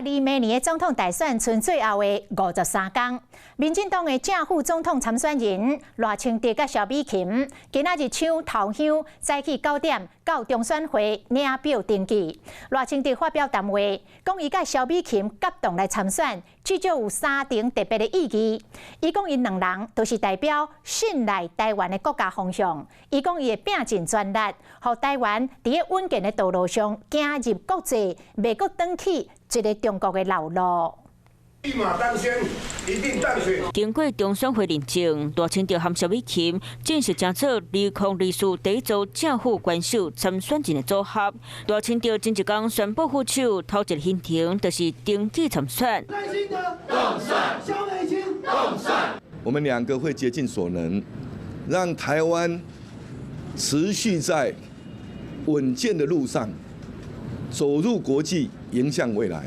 离明年的总统大选剩最后的53天，民进党的正副总统参选人赖清德甲萧美琴今仔日抢头香，早起9点到中选会领表登记。赖清德发表谈话，讲伊甲萧美琴合同来参选，至少有3重特别的意义。伊讲因两人都是代表信赖台湾的国家方向。伊讲伊会拼尽全力，让台湾伫个稳健的道路上行入国际，袂阁转去一个中国的老路。一马当先，一定当选。经过中选会认证，赖清德和萧美琴正式成做2024第一组正副官守参选人的组合。赖清德前一天宣布副手，头一个行程就是登记参选。赖清德当选，萧美琴当选。我们两个会竭尽所能，让台湾持续在稳健的路上走入国际，迎向未来。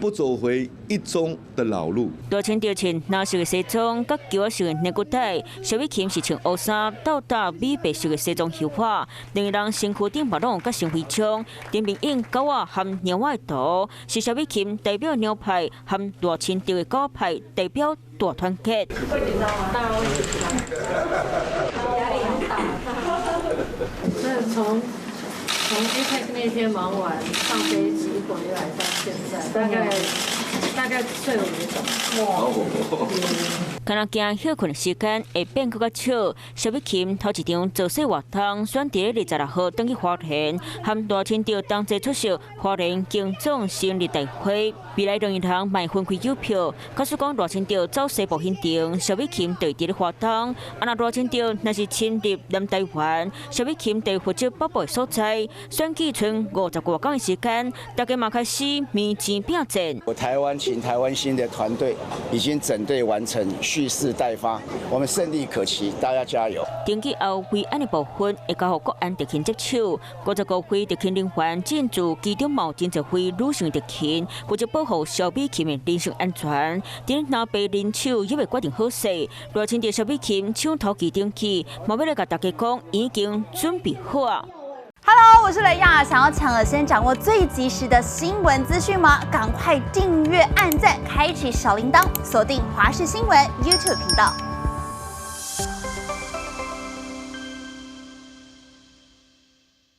不走回一中的老路。赖清德穿蓝色的西装，甲球色的内裤带；萧美琴是穿黑衫，倒搭米白色的西装绣花。两个人身躯顶嘛拢甲成徽章，顶面印狗仔和鸟仔的图，是萧美琴代表鸟派，和赖清德的狗派代表大团结。会紧张吗？当然会紧张，压力很大。那从EPEC 那天忙完，上飞机回来到现在，大概睡了5个小时。敢若惊休困的时间会变更较少。萧美琴头一场造势活动，选伫26号登去花莲，和赖清德同齐出席花莲经总成立大会。未来仍然卖分开邮票。假使讲赖清德走西部行程，萧美琴就伫咧活动。若赖清德若是亲入南台湾，萧美琴就负责北部的所在。选举剩50多天的时间，大家嘛开始面前拼战。台湾请台湾新的团队已经整队完成，蓄势待发，我们胜利可期，大家加油！登记后，为安的部分会交予国安特勤接手，55位特勤人员进驻机场冒真侪位女性特勤，负责保护萧美琴的人身安全。等若被人手也未决定好势，赖清德萧美琴抢头期登记，嘛要来甲大家讲已经准备好啊。Hello， 我是雷亚，想要抢了先掌握最及时的新闻资讯吗？赶快订阅、按赞、开启小铃铛，锁定华视新闻 YouTube 频道。